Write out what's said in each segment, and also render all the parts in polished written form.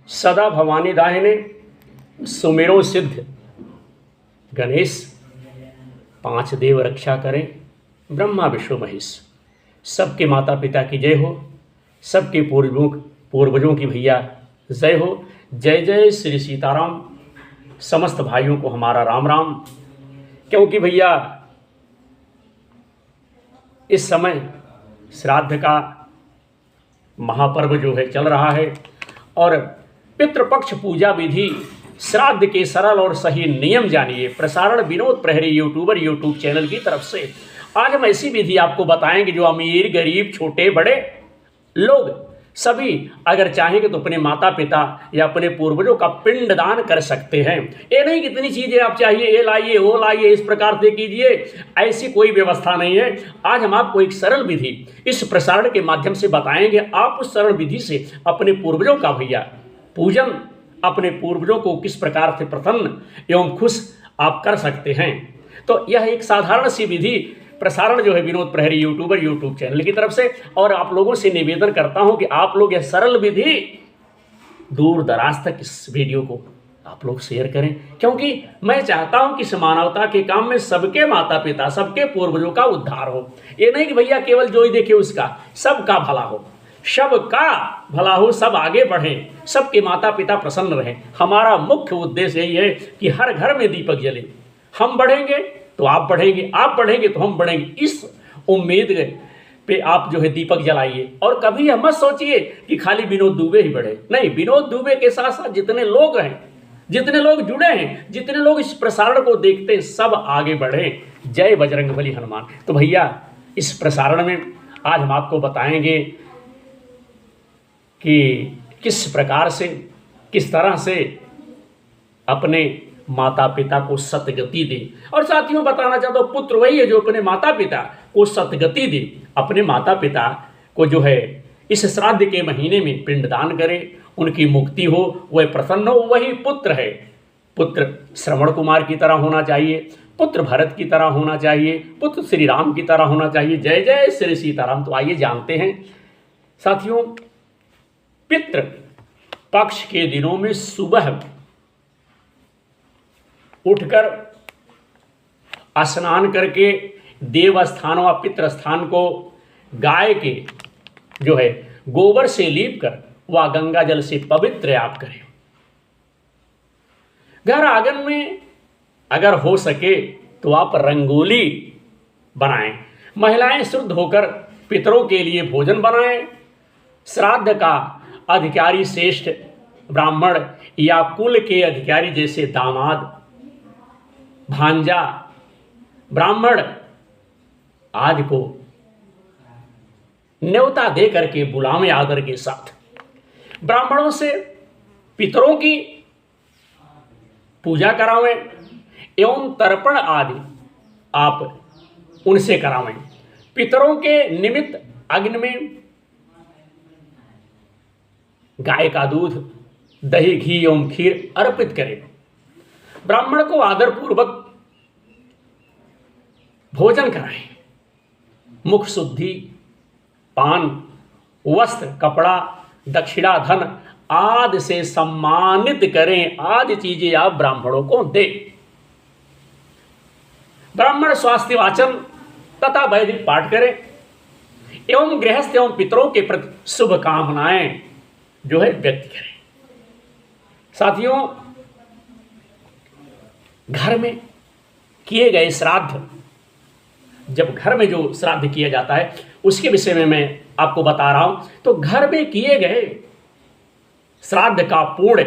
सदा भवानी दाहिने सुमेरो सिद्ध गणेश, पांच देव रक्षा करें ब्रह्मा विष्णु महेश। सबके माता पिता की जय हो, सबके पूर्वजों की भैया जय हो। जय जय श्री सीताराम। समस्त भाइयों को हमारा राम राम। क्योंकि भैया इस समय श्राद्ध का महापर्व जो है चल रहा है और पितृपक्ष पूजा विधि श्राद्ध के सरल और सही नियम जानिए। प्रसारण विनोद प्रहरी यूट्यूब चैनल की तरफ से आज हम ऐसी विधि आपको बताएंगे जो अमीर गरीब छोटे बड़े लोग सभी अगर चाहेंगे तो अपने माता पिता या अपने पूर्वजों का पिंडदान कर सकते हैं। ये नहीं कितनी चीजें आप चाहिए, ये लाइए वो लाइए, इस प्रकार से कीजिए, ऐसी कोई व्यवस्था नहीं है। आज हम आपको एक सरल विधि इस प्रसारण के माध्यम से बताएंगे। आप उस सरल विधि से अपने पूर्वजों का भैया पूजन, अपने पूर्वजों को किस प्रकार से प्रसन्न एवं खुश आप कर सकते हैं। तो यह एक साधारण सी विधि प्रसारण जो है विनोद प्रहरी यूट्यूब चैनल की तरफ से, और आप लोगों से निवेदन करता हूं कि आप लोग यह सरल विधि दूर दराज तक इस वीडियो को आप लोग शेयर करें, क्योंकि मैं चाहता हूं कि इस मानवता के काम में सबके माता पिता सबके पूर्वजों का उद्धार हो। ये नहीं कि भैया केवल जो ही देखे उसका, सबका भला हो, सबका भला हो, सब आगे बढ़ें, सबके माता पिता प्रसन्न रहें। हमारा मुख्य उद्देश्य यही है कि हर घर में दीपक जले। हम बढ़ेंगे तो आप बढ़ेंगे, आप बढ़ेंगे तो हम बढ़ेंगे। इस उम्मीद पे आप जो है दीपक जलाइए। और कभी यह मत सोचिए कि खाली विनोद दुबे ही बढ़े, नहीं, विनोद दुबे के साथ साथ जितने लोग हैं, जितने लोग जुड़े हैं, जितने लोग इस प्रसारण को देखते हैं, सब आगे बढ़े। जय बजरंगबली हनुमान। तो भैया इस प्रसारण में आज हम आपको बताएंगे कि किस प्रकार से, किस तरह से अपने माता पिता को सतगति दे। और साथियों बताना चाहता हूं, पुत्र वही है जो अपने माता पिता को सतगति दे, अपने माता पिता को जो है इस श्राद्ध के महीने में पिंडदान करे, उनकी मुक्ति हो, वह प्रसन्न हो, वही पुत्र है। पुत्र श्रवण कुमार की तरह होना चाहिए, पुत्र भरत की तरह होना चाहिए, पुत्र श्री राम की तरह होना चाहिए। जय जय श्री सीताराम। तो आइए जानते हैं साथियों, पितृ पक्ष के दिनों में सुबह उठकर स्नान करके देव स्थान व पितृ स्थान को गाय के जो है गोबर से लीप कर व गंगा जल से पवित्र आप करें। घर आंगन में अगर हो सके तो आप रंगोली बनाएं। महिलाएं शुद्ध होकर पितरों के लिए भोजन बनाएं। श्राद्ध का अधिकारी श्रेष्ठ ब्राह्मण या कुल के अधिकारी जैसे दामाद, भांजा, ब्राह्मण आदि को न्योता दे करके बुलावें आदर के साथ। ब्राह्मणों से पितरों की पूजा करावें एवं तर्पण आदि आप उनसे करावें। पितरों के निमित्त अग्नि में गाय का दूध, दही, घी एवं खीर अर्पित करें। ब्राह्मण को आदर पूर्वक भोजन कराएं। मुख शुद्धि, पान, वस्त्र, कपड़ा, दक्षिणा, धन आदि से सम्मानित करें। आदि चीजें आप ब्राह्मणों को दें। ब्राह्मण स्वास्थ्य वाचन तथा वैदिक पाठ करें एवं गृहस्थ एवं पितरों के प्रति शुभ कामनाएं जो है व्यक्त करें। साथियों, घर में किए गए श्राद्ध, जब घर में जो श्राद्ध किया जाता है उसके विषय में मैं आपको बता रहा हूं। तो घर में किए गए श्राद्ध का पुण्य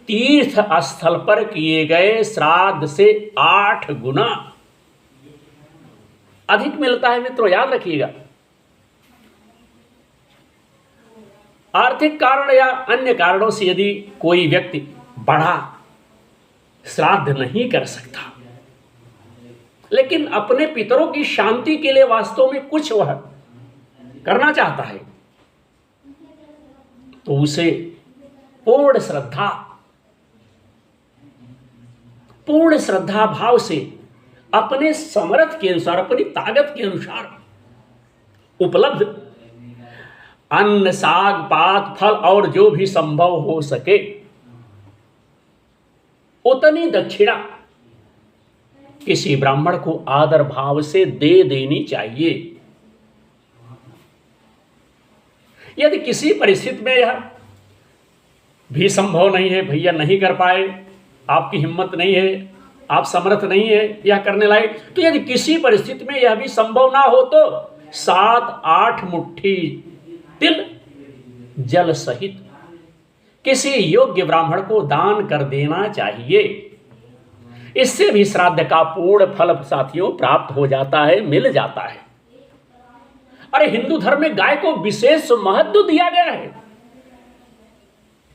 तीर्थ स्थल पर किए गए श्राद्ध से 8 गुना अधिक मिलता है। मित्रों याद रखिएगा, आर्थिक कारण या अन्य कारणों से यदि कोई व्यक्ति बड़ा श्राद्ध नहीं कर सकता, लेकिन अपने पितरों की शांति के लिए वास्तव में कुछ वह करना चाहता है, तो उसे पूर्ण श्रद्धा भाव से अपने समर्थ के अनुसार, अपनी ताकत के अनुसार उपलब्ध अन्न, साग, पात, फल और जो भी संभव हो सके उतनी दक्षिणा किसी ब्राह्मण को आदर भाव से दे देनी चाहिए। यदि किसी परिस्थिति में यह भी संभव नहीं है, भैया नहीं कर पाए, आपकी हिम्मत नहीं है, आप समर्थ नहीं है यह करने लायक, तो यदि किसी परिस्थिति में यह भी संभव ना हो तो 7-8 मुट्ठी तिल जल सहित किसी योग्य ब्राह्मण को दान कर देना चाहिए। इससे भी श्राद्ध का पूर्ण फल साथियों प्राप्त हो जाता है, मिल जाता है। अरे हिंदू धर्म में गाय को विशेष महत्व दिया गया है।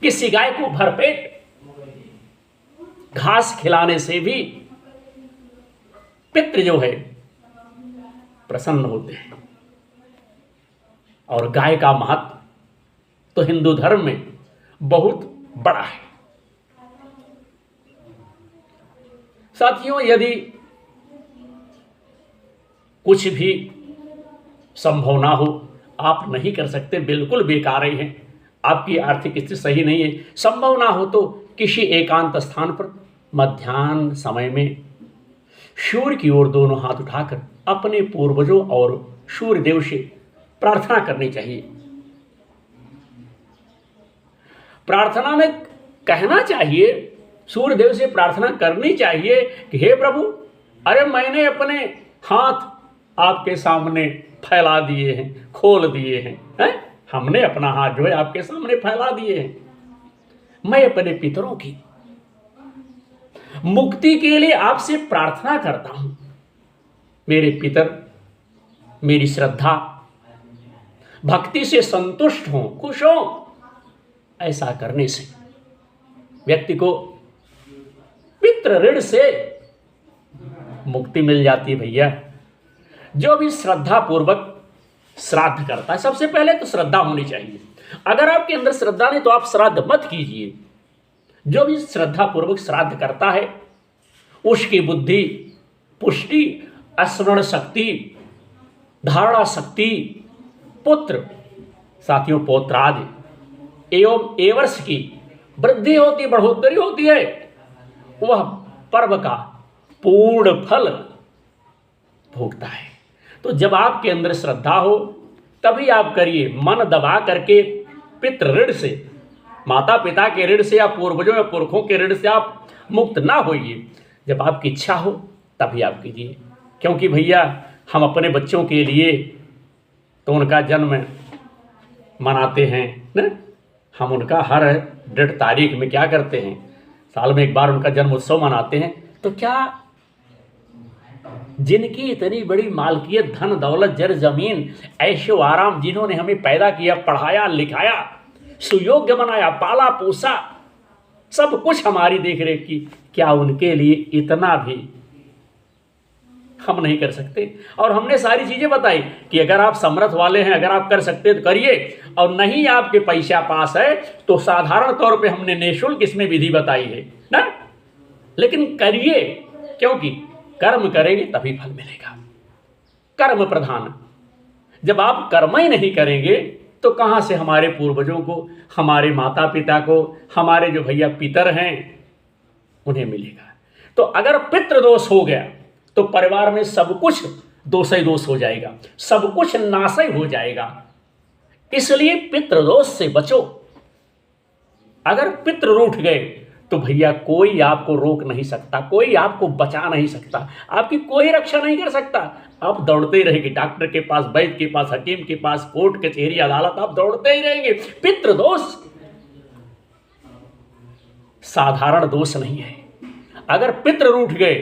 किसी गाय को भरपेट घास खिलाने से भी पितृ जो है प्रसन्न होते हैं। और गाय का महत्व तो हिंदू धर्म में बहुत बड़ा है। साथियों, यदि कुछ भी संभव ना हो, आप नहीं कर सकते, बिल्कुल बेकार ही हैं, आपकी आर्थिक स्थिति सही नहीं है, संभव ना हो तो किसी एकांत स्थान पर मध्याह्न समय में सूर्य की ओर दोनों हाथ उठाकर अपने पूर्वजों और सूर्य देव से प्रार्थना करनी चाहिए। प्रार्थना में कहना चाहिए, सूर्य देव से प्रार्थना करनी चाहिए कि हे प्रभु, अरे मैंने अपने हाथ आपके सामने फैला दिए हैं, खोल दिए हैं, हमने अपना हाथ जो है आपके सामने फैला दिए हैं। मैं अपने पितरों की मुक्ति के लिए आपसे प्रार्थना करता हूं। मेरे पितर मेरी श्रद्धा भक्ति से संतुष्ट हों, खुश हों। ऐसा करने से व्यक्ति को पितृ ऋण से मुक्ति मिल जाती है। भैया, जो भी श्रद्धा पूर्वक श्राद्ध करता है, सबसे पहले तो श्रद्धा होनी चाहिए। अगर आपके अंदर श्रद्धा नहीं तो आप श्राद्ध मत कीजिए। जो भी श्रद्धा पूर्वक श्राद्ध करता है उसकी बुद्धि, पुष्टि, स्मरण शक्ति, धारणा शक्ति, पुत्र साथियों पौत्रादि एवं एवर्ष की वृद्धि होती, बढ़ोतरी होती है। वह पर्व का पूर्ण फल भोगता है। तो जब आपके अंदर श्रद्धा हो तभी आप करिए। मन दबा करके पितृ ऋण से, माता पिता के ऋण से या पूर्वजों या पुरखों के ऋण से आप मुक्त ना होइए। जब आपकी इच्छा हो तभी आप कीजिए। क्योंकि भैया, हम अपने बच्चों के लिए तो उनका जन्म मनाते हैं ना, हम उनका हर 1 तारीख में क्या करते हैं, साल में एक बार उनका जन्म उत्सव मनाते हैं। तो क्या जिनकी इतनी बड़ी मालकियत, धन दौलत, जर जमीन, ऐशो आराम, जिन्होंने हमें पैदा किया, पढ़ाया, लिखाया, सुयोग्य बनाया, पाला पोसा, सब कुछ हमारी देख रेख की, क्या उनके लिए इतना भी हम नहीं कर सकते? और हमने सारी चीजें बताई कि अगर आप समर्थ वाले हैं, अगर आप कर सकते हैं तो करिए, और नहीं आपके पैसा पास है तो साधारण तौर पे हमने निःशुल्क इसमें विधि बताई है ना। लेकिन करिए, क्योंकि कर्म करेंगे तभी फल मिलेगा। कर्म प्रधान। जब आप कर्म ही नहीं करेंगे तो कहाँ से हमारे पूर्वजों को, हमारे माता पिता को, हमारे जो भैया पितर हैं उन्हें मिलेगा? तो अगर पितृदोष हो गया तो परिवार में सब कुछ दोष ही दोष हो जाएगा, सब कुछ नाश ही हो जाएगा। इसलिए पितृदोष से बचो। अगर पितृ रूठ गए तो भैया कोई आपको रोक नहीं सकता, कोई आपको बचा नहीं सकता, आपकी कोई रक्षा नहीं कर सकता। आप दौड़ते ही रहेंगे, डॉक्टर के पास, वैद्य के पास, हकीम के पास, कोर्ट कचहरी अदालत, आप दौड़ते ही रहेंगे। पितृदोष साधारण दोष नहीं है। अगर पितृ रूठ गए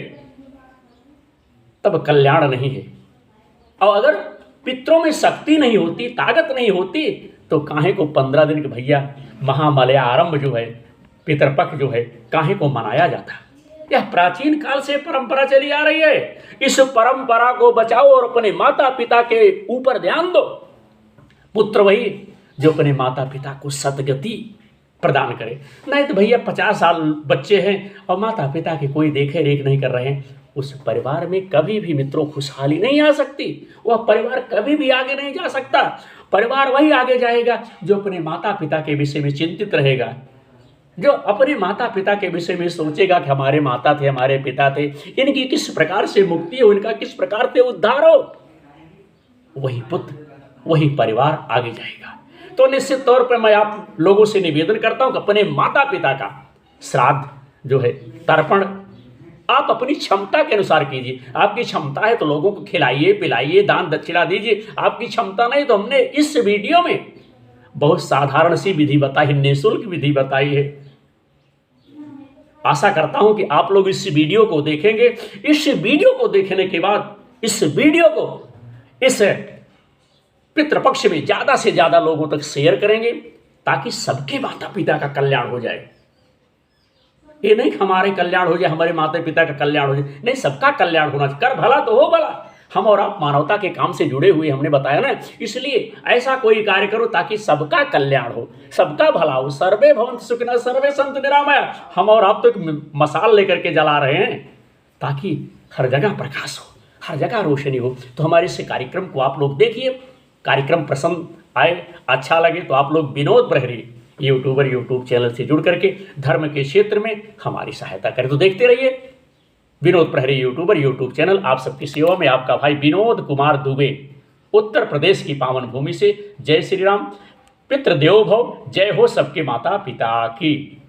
तब कल्याण नहीं है। और अगर पितरों में शक्ति नहीं होती, ताकत नहीं होती, तो काहे को 15 दिन के भैया महामलया आरंभ जो है, पितरपक्ष जो है, काहे को मनाया जाता? यह प्राचीन काल से परंपरा चली आ रही है। इस परंपरा को बचाओ और अपने माता पिता के ऊपर ध्यान दो। पुत्र वही जो अपने माता पिता को सद्गति प्रदान करे। नहीं तो भैया 50 साल बच्चे हैं और माता पिता की कोई देखे रेख नहीं कर रहे हैं, उस परिवार में कभी भी मित्रों खुशहाली नहीं आ सकती। वह परिवार कभी भी आगे नहीं जा सकता। परिवार वही आगे जाएगा जो अपने माता पिता के विषय में चिंतित रहेगा, जो अपने माता पिता के विषय में सोचेगा कि हमारे माता थे, हमारे पिता थे, इनकी किस प्रकार से मुक्ति हो, इनका किस प्रकार से उद्धार हो, वही पुत्र, वही परिवार आगे जाएगा। तो निश्चित तौर पर मैं आप लोगों से निवेदन करता हूं कि अपने माता पिता का श्राद्ध जो है, तर्पण, आप अपनी क्षमता के अनुसार कीजिए। आपकी क्षमता है तो लोगों को खिलाइए, पिलाइए, दान दक्षिणा दीजिए। आपकी क्षमता नहीं तो हमने इस वीडियो में बहुत साधारण सी विधि बताई, निःशुल्क विधि बताई है। आशा करता हूं कि आप लोग इस वीडियो को देखेंगे। इस वीडियो को देखने के बाद इस वीडियो को इस पितृपक्ष में ज्यादा से ज्यादा लोगों तक शेयर करेंगे ताकि सबके माता पिता का कल्याण हो जाए। ये नहीं कि हमारे कल्याण हो जाए, हमारे माता पिता का कल्याण हो जाए, नहीं, सबका कल्याण होना चाहिए। कर भला तो हो भला। हम और आप मानवता के काम से जुड़े हुए, हमने बताया ना, इसलिए ऐसा कोई कार्य करो ताकि सबका कल्याण हो, सबका भला हो। सर्वे भवन्तु सुखिनः सर्वे सन्तु निरामया। हम और आप तो एक मसाल लेकर के जला रहे हैं ताकि हर जगह प्रकाश हो, हर जगह रोशनी हो। तो हमारे इस कार्यक्रम को आप लोग देखिए। कार्यक्रम पसंद आए, अच्छा लगे तो आप लोग विनोद प्रहरी यूट्यूब चैनल से जुड़ करके धर्म के क्षेत्र में हमारी सहायता करें। तो देखते रहिए विनोद प्रहरी यूट्यूब चैनल। आप सबकी सेवा में आपका भाई विनोद कुमार दुबे, उत्तर प्रदेश की पावन भूमि से। जय श्री राम। पितृदेवो भव। जय हो सबके माता पिता की।